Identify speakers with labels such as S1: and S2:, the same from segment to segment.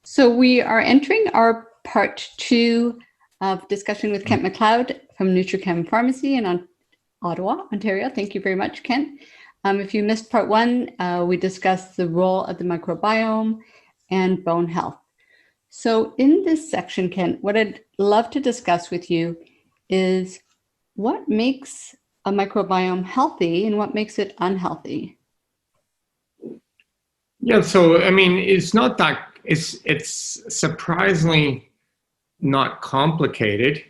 S1: So we are entering our part 2 of discussion with Kent MacLeod from NutriChem Pharmacy in Ottawa, Ontario. Thank you very much, Kent. If you missed part 1, we discussed the role of the microbiome and bone health. So in this section, Kent, what I'd love to discuss with you is what makes a microbiome healthy and what makes it unhealthy.
S2: Yeah, so I mean, it's not that it's surprisingly not complicated,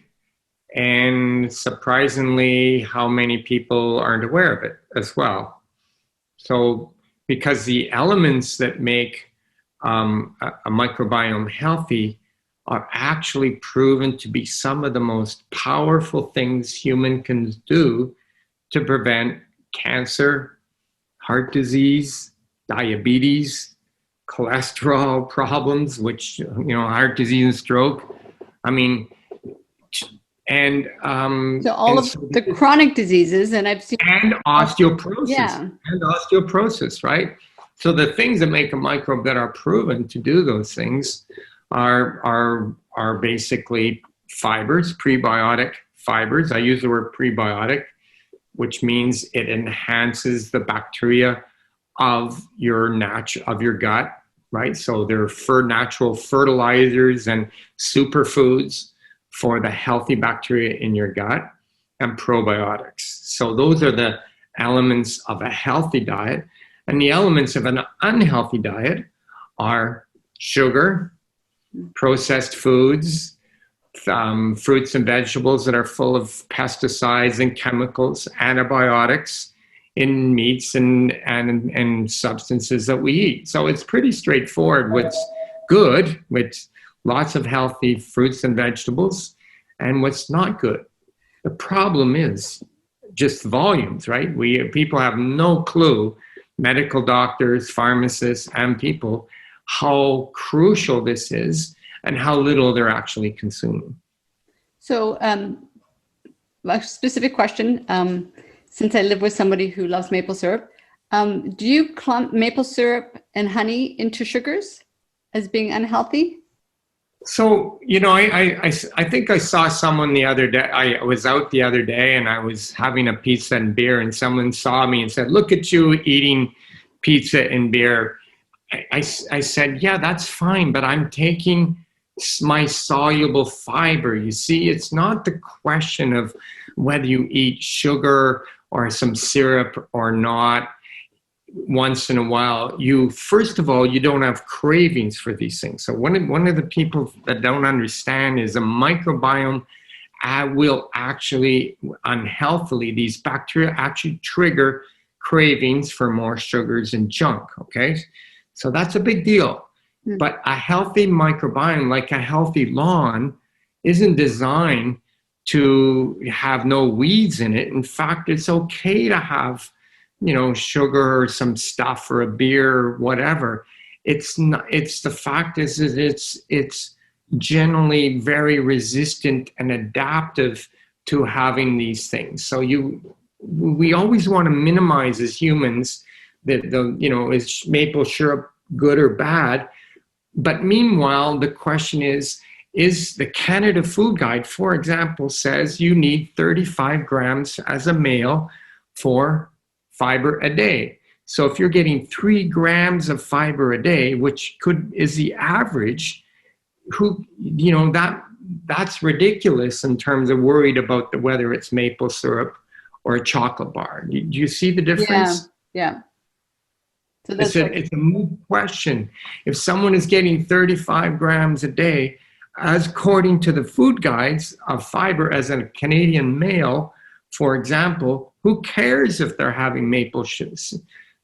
S2: and surprisingly how many people aren't aware of it as well. So because the elements that make a microbiome healthy are actually proven to be some of the most powerful things human can do to prevent cancer, heart disease, diabetes, cholesterol problems, which, heart disease and stroke. I mean, and
S1: so all of the chronic diseases, and I've seen
S2: and osteoporosis, and osteoporosis, right? So the things that make a microbe that are proven to do those things are basically fibers, prebiotic fibers. I use the word prebiotic, which means it enhances the bacteria of your gut, right? So they're natural fertilizers and superfoods for the healthy bacteria in your gut, and probiotics. So those are the elements of a healthy diet. And the elements of an unhealthy diet are sugar, processed foods, fruits and vegetables that are full of pesticides and chemicals, antibiotics in meats and substances that we eat. So it's pretty straightforward what's good, with lots of healthy fruits and vegetables, and what's not good. The problem is just volumes, right? People have no clue, medical doctors, pharmacists, and people, how crucial this is and how little they're actually consuming.
S1: So a specific question, since I live with somebody who loves maple syrup, do you clump maple syrup and honey into sugars as being unhealthy?
S2: So, I think I saw someone the other day. I was out the other day and I was having a pizza and beer, and someone saw me and said, "Look at you eating pizza and beer." I said, "Yeah, that's fine, but I'm taking my soluble fiber." You see, it's not the question of whether you eat sugar or some syrup or not once in a while. First of all, you don't have cravings for these things. So one of the people that don't understand is a microbiome will actually, unhealthily, these bacteria actually trigger cravings for more sugars and junk, okay? So that's a big deal. But a healthy microbiome, like a healthy lawn, isn't designed to have no weeds in it. In fact, it's okay to have, sugar or some stuff or a beer or whatever. It's not. It's the fact is that it's generally very resistant and adaptive to having these things. So we always want to minimize as humans that is maple syrup good or bad? But meanwhile, the question is the Canada Food Guide, for example, says you need 35 grams as a male for fiber a day. So if you're getting 3 grams of fiber a day, which is the average, that's ridiculous in terms of worried about whether it's maple syrup or a chocolate bar. Do you see the difference?
S1: Yeah. So
S2: it's a moot question. If someone is getting 35 grams a day, as according to the food guides of fiber as a Canadian male, for example, who cares if they're having maple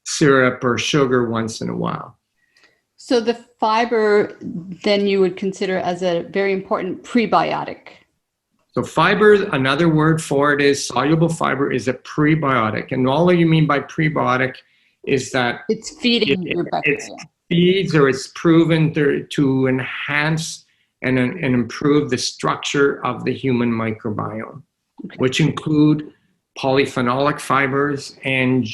S2: syrup or sugar once in a while?
S1: So the fiber, then you would consider as a very important prebiotic.
S2: So fiber, another word for it is soluble fiber, is a prebiotic. And all you mean by prebiotic is that
S1: it's feeding your bacteria.
S2: It feeds, or it's proven to enhance and improve the structure of the human microbiome, which include polyphenolic fibers and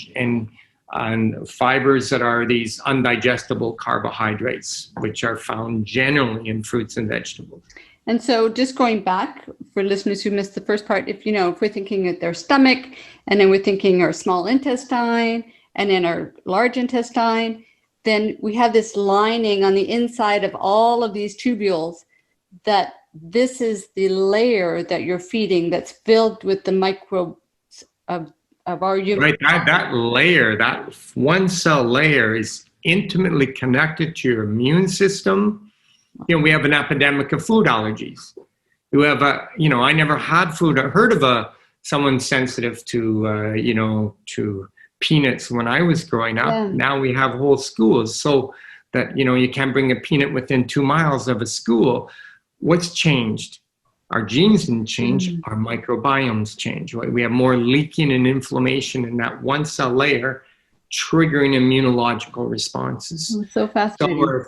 S2: and fibers that are these undigestible carbohydrates, which are found generally in fruits and vegetables.
S1: And so just going back for listeners who missed the first part, if we're thinking at their stomach, and then we're thinking our small intestine, and then our large intestine, then we have this lining on the inside of all of these tubules, that this is the layer that you're feeding that's filled with the microbes of our human.
S2: Right, that layer, that one cell layer is intimately connected to your immune system. We have an epidemic of food allergies. You have I never had food. I heard of someone sensitive to, to peanuts when I was growing up. Yeah. Now we have whole schools so that, you can't bring a peanut within 2 miles of a school. What's changed? Our genes didn't change, our microbiomes change. Right? We have more leaking and inflammation in that one cell layer, triggering immunological responses.
S1: So fascinating.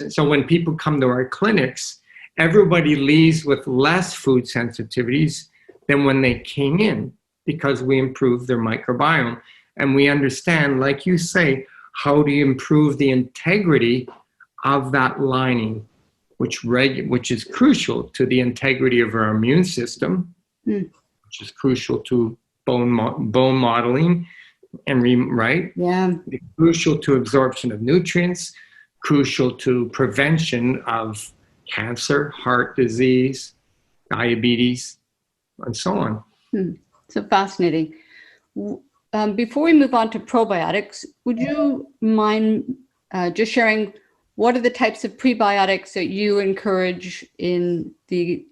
S2: So when people come to our clinics, everybody leaves with less food sensitivities than when they came in, because we improved their microbiome. And we understand, like you say, how do you improve the integrity of that lining, which is crucial to the integrity of our immune system, which is crucial to bone modeling, and right?
S1: Yeah.
S2: Crucial to absorption of nutrients, crucial to prevention of cancer, heart disease, diabetes, and so on.
S1: So fascinating. Before we move on to probiotics, would you mind just sharing what are the types of prebiotics that you encourage in the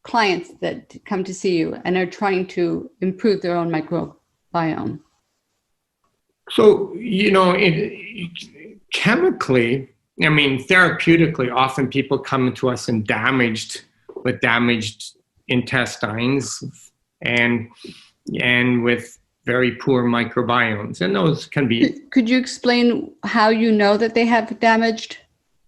S1: clients that come to see you and are trying to improve their own microbiome?
S2: So, chemically, therapeutically, often people come to us with damaged intestines and with very poor microbiomes. And those can be...
S1: Could you explain how you know that they have damaged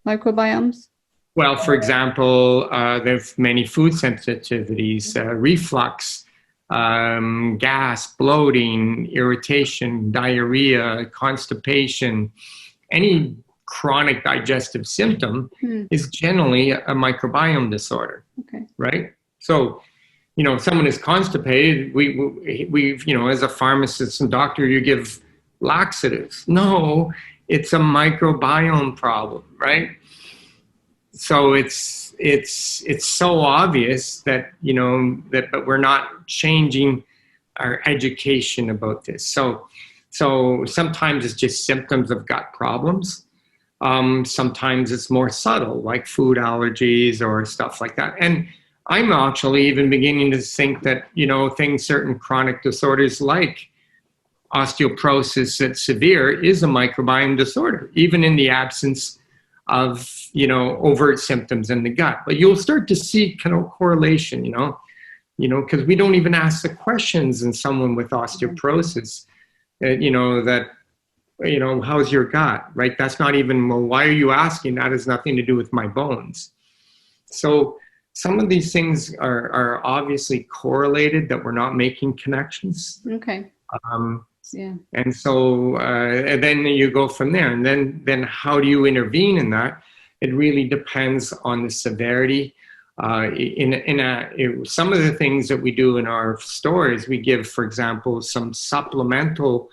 S1: microbiomes?
S2: Well, for example, there's many food sensitivities, reflux, gas, bloating, irritation, diarrhea, constipation. Any chronic digestive symptom is generally a microbiome disorder, right? So, if someone is constipated, we as a pharmacist and doctor, you give laxatives. No, it's a microbiome problem, right? So it's so obvious that, but we're not changing our education about this. So sometimes it's just symptoms of gut problems. Sometimes it's more subtle, like food allergies or stuff like that. And I'm actually even beginning to think that, certain chronic disorders like osteoporosis that's severe is a microbiome disorder, even in the absence of, overt symptoms in the gut. But you'll start to see kind of correlation, because we don't even ask the questions in someone with osteoporosis, how's your gut, right? That's not even, well, why are you asking? That has nothing to do with my bones. So some of these things are obviously correlated, that we're not making connections.
S1: Okay. Yeah.
S2: And so and then you go from there. And then how do you intervene in that? It really depends on the severity. Some of the things that we do in our store is we give, for example, some supplemental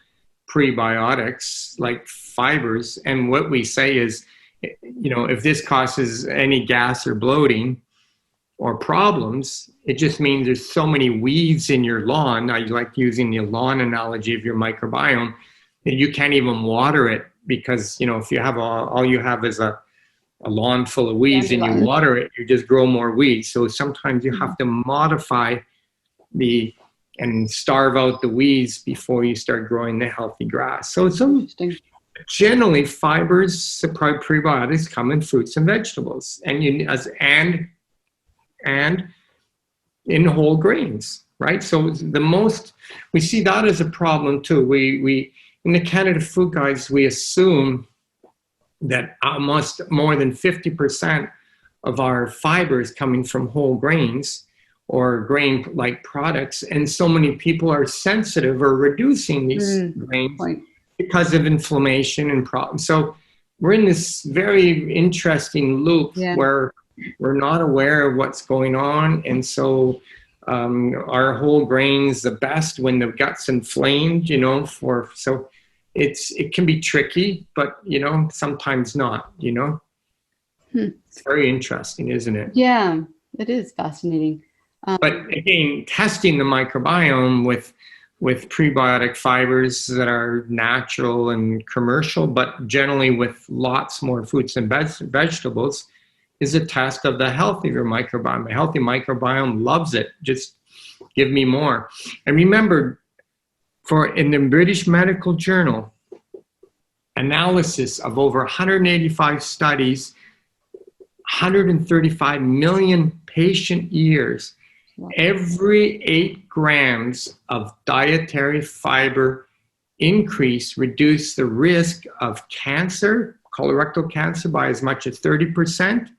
S2: prebiotics like fibers. And what we say is, if this causes any gas or bloating or problems, it just means there's so many weeds in your lawn. I like using the lawn analogy of your microbiome, that you can't even water it, because, if you have all you have is a lawn full of weeds and you water it, you just grow more weeds. So sometimes you have to modify and starve out the weeds before you start growing the healthy grass. So generally fibers, prebiotics come in fruits and vegetables, and in whole grains, right? So we see that as a problem too. We in the Canada Food Guides, we assume that almost more than 50% of our fiber is coming from whole grains or grain-like products, and so many people are sensitive or reducing these grains because of inflammation and problems. So we're in this very interesting loop where we're not aware of what's going on. And so our whole grain's the best when the gut's inflamed, so it can be tricky, but, sometimes not, It's very interesting, isn't it?
S1: Yeah, it is fascinating.
S2: But again, testing the microbiome with prebiotic fibers that are natural and commercial, but generally with lots more fruits and vegetables, is a test of the health of your microbiome. A healthy microbiome loves it. Just give me more. And remember, in the British Medical Journal, analysis of over 185 studies, 135 million patient years, every 8 grams of dietary fiber increase reduced the risk of cancer, colorectal cancer, by as much as 30%,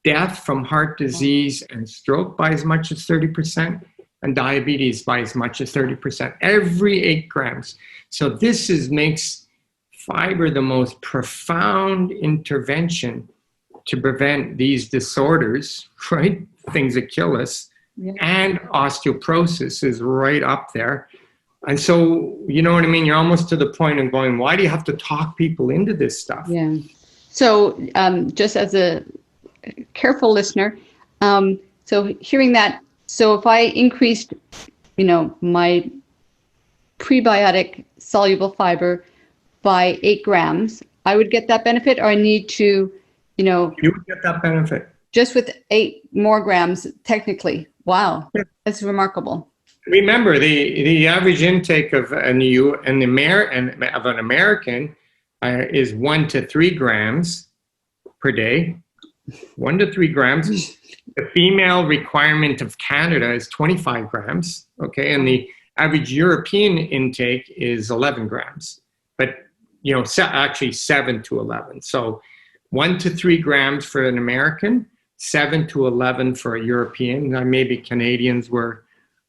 S2: death from heart disease and stroke by as much as 30%, and diabetes by as much as 30%, every 8 grams. So this makes fiber the most profound intervention to prevent these disorders, right? Things that kill us. Yeah. And osteoporosis is right up there. And so, you know what I mean? You're almost to the point of going, why do you have to talk people into this stuff?
S1: Yeah. So just as a careful listener, so hearing that, so if I increased, my prebiotic soluble fiber by 8 grams, I would get that benefit, or I need to,
S2: You would get that benefit. Just
S1: with 8 more grams, technically. Wow. Yeah. That's remarkable.
S2: Remember, the average intake of an American is 1 to 3 grams per day. 1 to 3 grams. The female requirement of Canada is 25 grams. Okay, and the average European intake is 11 grams. But actually 7 to 11. So 1 to 3 grams for an American, 7 to 11 for a European. Maybe Canadians were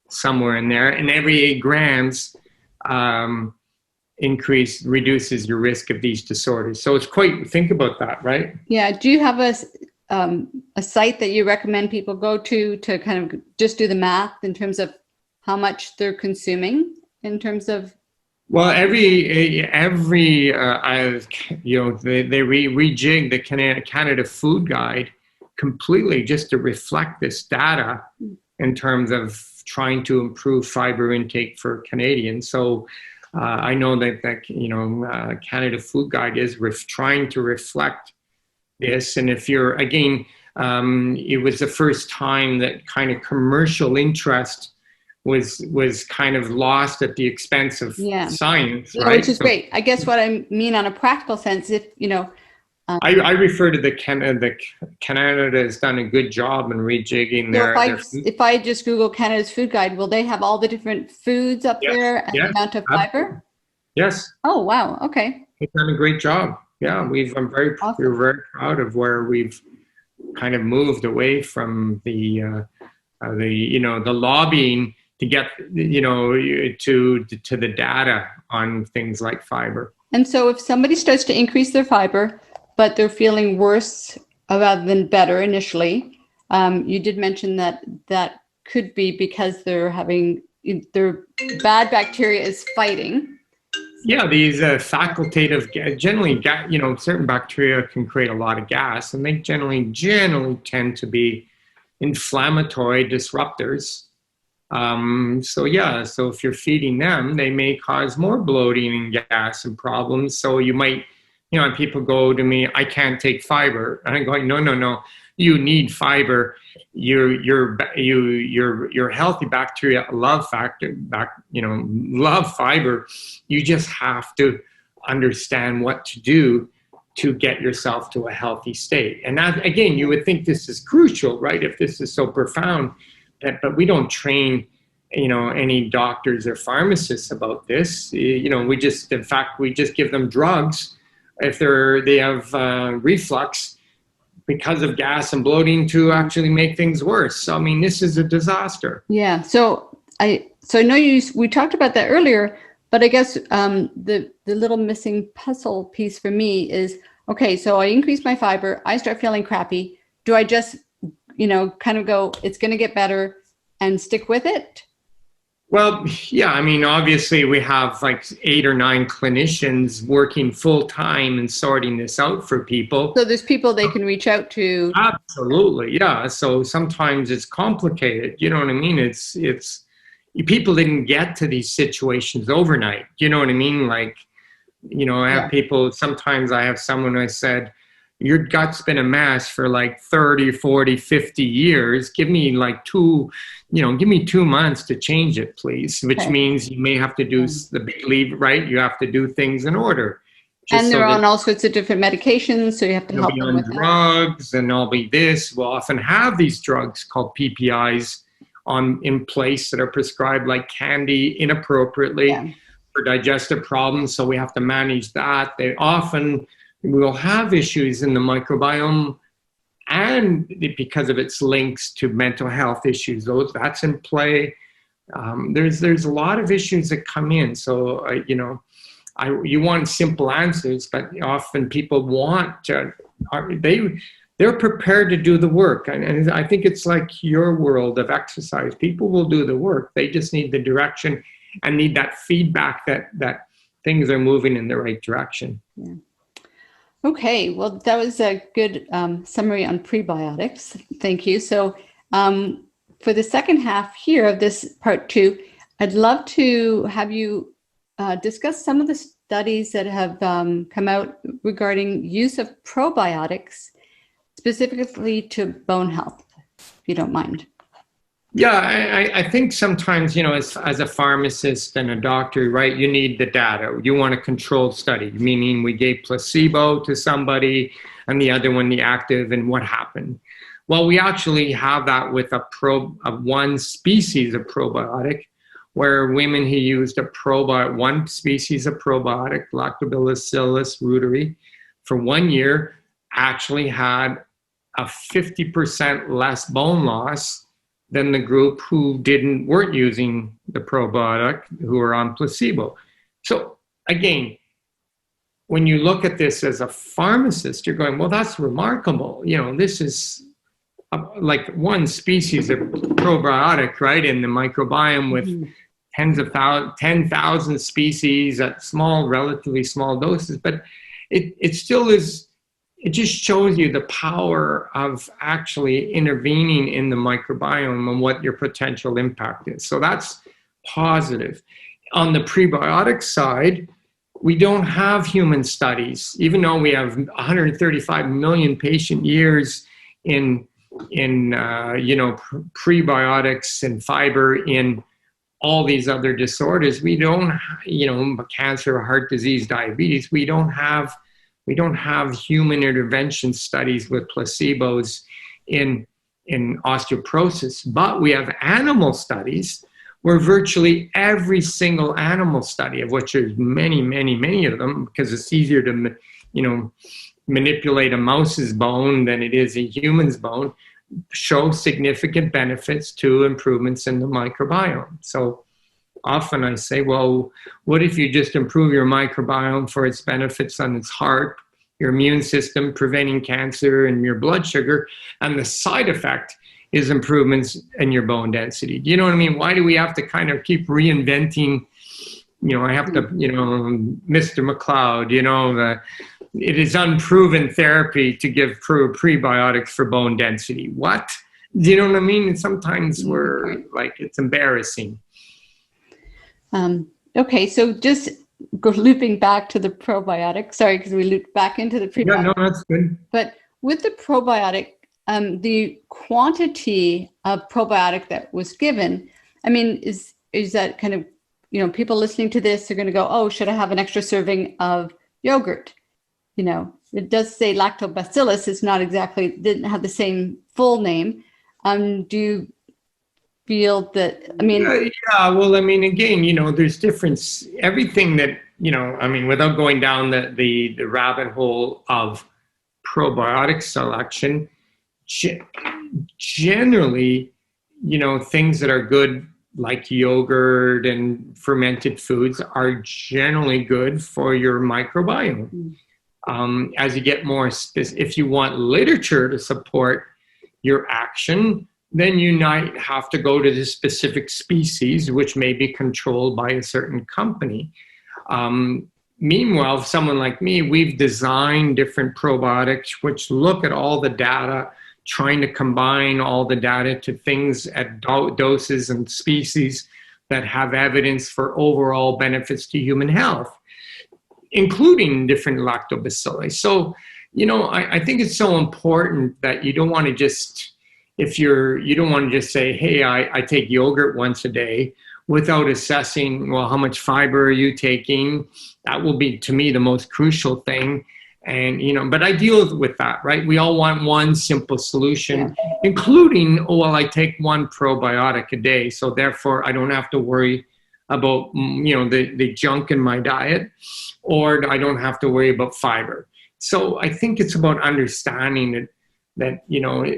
S2: somewhere in there. And every 8 grams increase reduces your risk of these disorders. So think about that, right?
S1: Yeah. Do you have a site that you recommend people go to kind of just do the math in terms of how much they're consuming in terms of?
S2: Well, they rejig the Canada Food Guide completely just to reflect this data in terms of trying to improve fiber intake for Canadians. So I know that Canada Food Guide is trying to reflect this. And if you're, again, it was the first time that kind of commercial interest was kind of lost at the expense of science, right?
S1: Which is great. I guess what I mean on a practical sense, if
S2: I refer to Canada has done a good job in rejigging their food.
S1: If I just Google Canada's Food Guide, will they have all the different foods up there and the amount of fiber?
S2: Yes.
S1: Oh wow. Okay.
S2: They've done a great job. Yeah, we're very proud of where we've kind of moved away from the lobbying to get to the data on things like fiber.
S1: And so if somebody starts to increase their fiber, but they're feeling worse rather than better initially, you did mention that could be because their bad bacteria is fighting.
S2: Yeah, these facultative, generally, certain bacteria can create a lot of gas, and they generally tend to be inflammatory disruptors. So if you're feeding them, they may cause more bloating and gas and problems. So you might, people go to me, I can't take fiber, and I'm going, no, you need fiber. Your healthy bacteria love fiber. You just have to understand what to do to get yourself to a healthy state. And that, again, you would think this is crucial, right? If this is so profound, but we don't train, any doctors or pharmacists about this. We just give them drugs if they have reflux because of gas and bloating to actually make things worse. So, this is a disaster.
S1: Yeah. So I know we talked about that earlier, But I guess the little missing puzzle piece for me is, okay, so I increase my fiber, I start feeling crappy. Do I just, kind of go, it's going to get better and stick with it?
S2: Well, yeah, I mean, obviously we have like 8 or 9 clinicians working full time and sorting this out for people.
S1: So there's people they can reach out to.
S2: Absolutely, yeah. So sometimes it's complicated. You know what I mean? It's people didn't get to these situations overnight. You know what I mean? Like, I have people, sometimes I have someone I said, your gut's been a mess for like 30, 40, 50 years. Give me like give me 2 months to change it, please. Which means you may have to do the big leap, right? You have to do things in order.
S1: And they're on all sorts of different medications, so you have to help them with
S2: drugs, and I'll be this. We'll often have these drugs called PPIs in place that are prescribed like candy inappropriately for digestive problems. So we have to manage that. They often will have issues in the microbiome, and because of its links to mental health issues, that's in play. There's a lot of issues that come in. So you want simple answers, but often people they're prepared to do the work. And I think it's like your world of exercise. People will do the work. They just need the direction and need that feedback that things are moving in the right direction.
S1: Yeah. Okay, well, that was a good summary on prebiotics. Thank you. So for the second half here of this part 2, I'd love to have you discuss some of the studies that have come out regarding use of probiotics, specifically to bone health, if you don't mind.
S2: Yeah, I think sometimes, as a pharmacist and a doctor, right, you need the data. You want a controlled study, meaning we gave placebo to somebody and the other one the active, and what happened. Well, we actually have that with one species of probiotic, where women who used one species of probiotic, Lactobacillus reuteri, for 1 year actually had a 50% less bone loss than the group who weren't using the probiotic, who were on placebo. So again, when you look at this as a pharmacist, you're going, well, that's remarkable. This is like one species of probiotic, right, in the microbiome with 10,000 species at relatively small doses. But it still is. It just shows you the power of actually intervening in the microbiome and what your potential impact is. So that's positive. On the prebiotic side, we don't have human studies, even though we have 135 million patient years in prebiotics and fiber in all these other disorders. We don't, cancer, heart disease, diabetes. We don't have human intervention studies with placebos in osteoporosis, but we have animal studies where virtually every single animal study, of which there's many, many, many of them, because it's easier to, manipulate a mouse's bone than it is a human's bone, show significant benefits to improvements in the microbiome. So often I say, well, what if you just improve your microbiome for its benefits on its heart, your immune system, preventing cancer, and your blood sugar, and the side effect is improvements in your bone density? Do you know what I mean? Why do we have to kind of keep reinventing? I have to, Mr. MacLeod, it is unproven therapy to give prebiotics for bone density. What? Do you know what I mean? And sometimes we're like, it's embarrassing.
S1: Okay, so just looping back to the probiotic. Sorry, because we looped back into the prebiotic.
S2: Yeah, no, that's good.
S1: But with the probiotic, the quantity of probiotic that was given, I mean, is that kind of, people listening to this are going to go, oh, should I have an extra serving of yogurt? It does say lactobacillus. It's not exactly, didn't have the same full name. Do you feel that,
S2: again, there's difference, everything that, without going down the rabbit hole of probiotic selection, generally, things that are good like yogurt and fermented foods are generally good for your microbiome. As you get more if you want literature to support your action, then you might have to go to the specific species, which may be controlled by a certain company. Meanwhile, someone like me, we've designed different probiotics which look at all the data, trying to combine all the data to things at doses and species that have evidence for overall benefits to human health, including different lactobacilli. So, I think it's so important that you don't want to just, you don't want to just say, hey, I take yogurt once a day without assessing, well, how much fiber are you taking? That will be, to me, the most crucial thing. And, but I deal with that, right? We all want one simple solution, including, I take one probiotic a day. So therefore, I don't have to worry about, the junk in my diet, or I don't have to worry about fiber. So I think it's about understanding that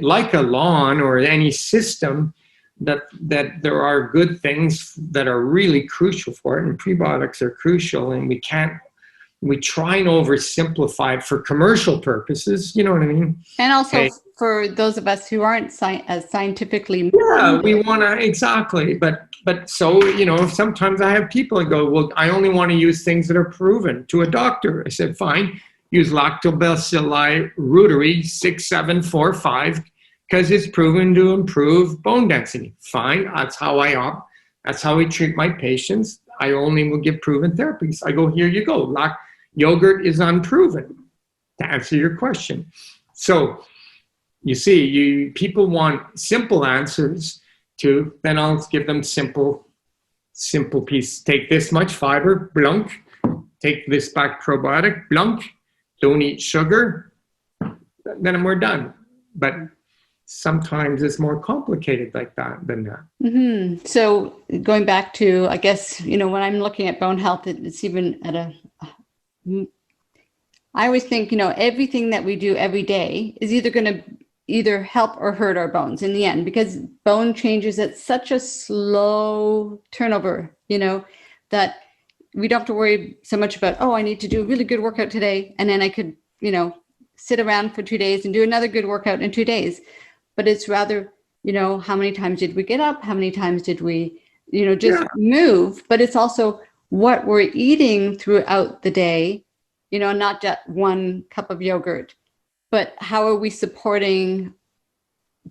S2: like a lawn or any system, that there are good things that are really crucial for it, and prebiotics are crucial, and we try and oversimplify it for commercial purposes, you know what I mean?
S1: And also for those of us who aren't as scientifically
S2: we want to, exactly, but so, sometimes I have people that go, well, I only want to use things that are proven to a doctor. I said, fine, use Lactobacilli reuteri 6745, because it's proven to improve bone density. Fine, that's how that's how I treat my patients. I only will give proven therapies. I go, here you go. Yogurt is unproven, to answer your question. So you see, people want simple answers to, then I'll give them simple piece. Take this much fiber, blunk. Take this back probiotic, blunk. Don't eat sugar. Then we're done. But sometimes it's more complicated like that than that.
S1: Mm-hmm. So going back to, I guess, when I'm looking at bone health, it's even at I always think, everything that we do every day is either going to either help or hurt our bones in the end, because bone changes at such a slow turnover, that we don't have to worry so much about, I need to do a really good workout today, and then I could, sit around for 2 days and do another good workout in 2 days. But it's rather, how many times did we get up? How many times did we, move? But it's also what we're eating throughout the day, not just one cup of yogurt, but how are we supporting?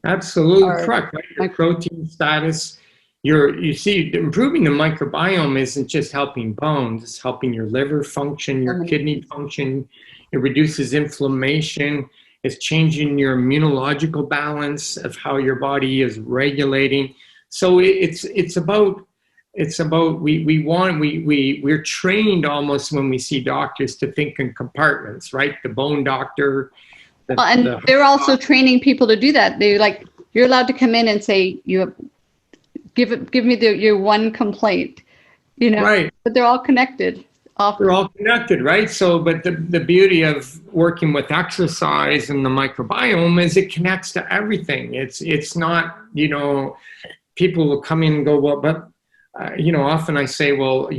S2: Absolutely correct. Right? Your protein status, you see, improving the microbiome isn't just helping bones, it's helping your liver function, your kidney function. It reduces inflammation. It's changing your immunological balance of how your body is regulating. So it's about we're trained almost when we see doctors to think in compartments, right? The bone doctor.
S1: They're also training people to do that. They're like, you're allowed to come in and say, give me your one complaint,
S2: Right.
S1: But they're all connected.
S2: They're all connected, right? So, but the beauty of working with exercise and the microbiome is it connects to everything. It's not, people will come in and go, well, but, often I say, well,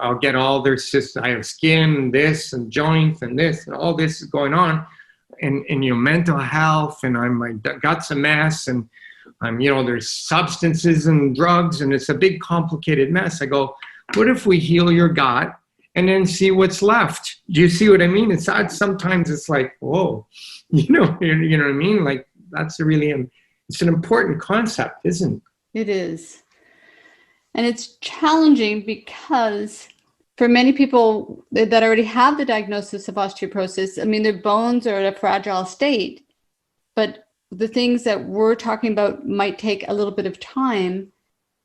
S2: I'll get all their systems. I have skin and this and joints and this and all this is going on. And mental health, and my gut's a mess, and there's substances and drugs, and it's a big complicated mess. I go, what if we heal your gut and then see what's left? Do you see what I mean? It's odd. Sometimes it's like, whoa, you know what I mean? Like, that's it's an important concept, isn't it?
S1: It is. And it's challenging because for many people that already have the diagnosis of osteoporosis, their bones are at a fragile state, but the things that we're talking about might take a little bit of time.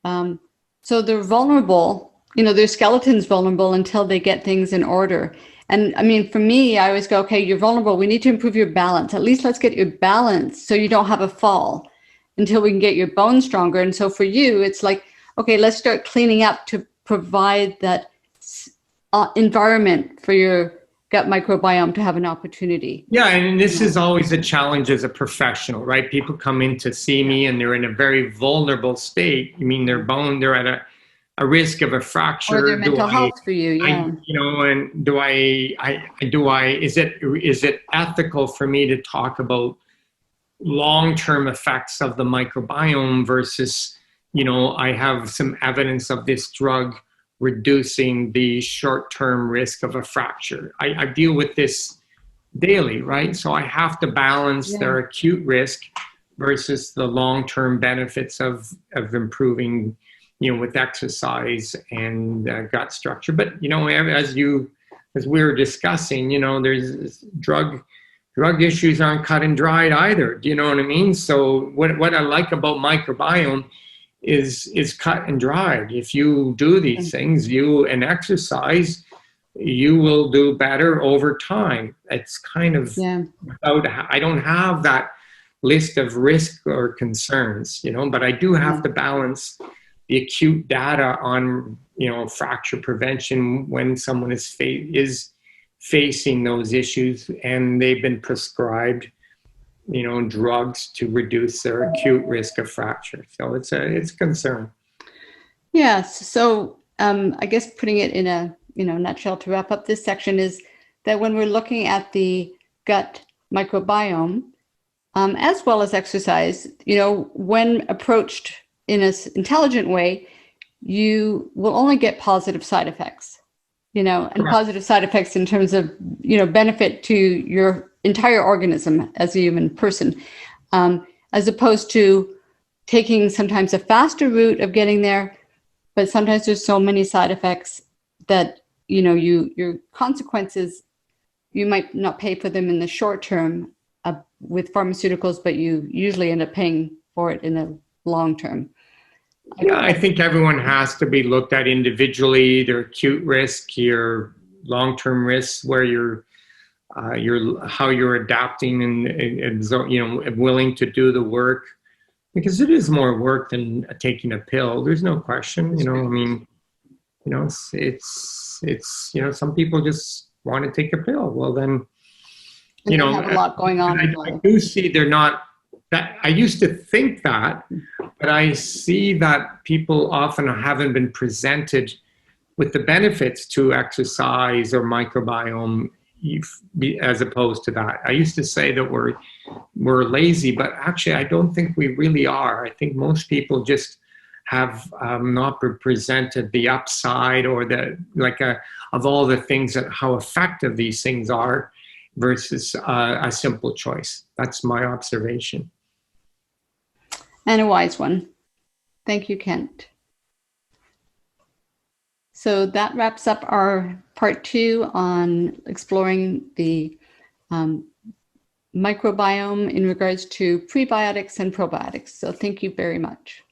S1: So they're vulnerable, their skeleton's vulnerable until they get things in order. And for me, I always go, okay, you're vulnerable. We need to improve your balance. At least let's get your balance so you don't have a fall until we can get your bones stronger. And so for you, it's like, okay, let's start cleaning up to provide that environment for your gut microbiome to have an opportunity.
S2: Yeah, and this is always a challenge as a professional, right? People come in to see me and they're in a very vulnerable state. I mean, they're at a risk of a fracture.
S1: Or their mental health for you, yeah.
S2: And is it ethical for me to talk about long-term effects of the microbiome versus, I have some evidence of this drug reducing the short-term risk of a fracture. I deal with this daily, right? So I have to balance their acute risk versus the long-term benefits of improving, with exercise and gut structure. But, as we were discussing, there's drug issues aren't cut and dried either. Do you know what I mean? So what I like about microbiome is cut and dried. If you do these things, and exercise, you will do better over time. It's kind of I don't have that list of risk or concerns, but I do have to balance the acute data on, fracture prevention when someone is facing those issues and they've been prescribed drugs to reduce their acute risk of fracture. So it's a concern.
S1: Yes. So I guess putting it in a nutshell to wrap up this section is that when we're looking at the gut microbiome, as well as exercise, when approached in an intelligent way, you will only get positive side effects, and positive side effects in terms of, benefit to your entire organism as a human person, as opposed to taking sometimes a faster route of getting there. But sometimes there's so many side effects that, your consequences, you might not pay for them in the short term with pharmaceuticals, but you usually end up paying for it in the long term.
S2: Yeah, I think everyone has to be looked at individually, their acute risk, your long-term risks, where how you're adapting and willing to do the work, because it is more work than taking a pill. There's no question. It's some people just want to take a pill. Well, then,
S1: have a lot going on.
S2: I do see they're not. That I used to think that, but I see that people often haven't been presented with the benefits to exercise or microbiome as opposed to that. I used to say that we're lazy, but actually I don't think we really are. I think most people just have not been presented the upside or of all the things that how effective these things are versus a simple choice. That's my observation.
S1: And a wise one. Thank you, Kent. So that wraps up our part 2 on exploring the microbiome in regards to prebiotics and probiotics. So thank you very much.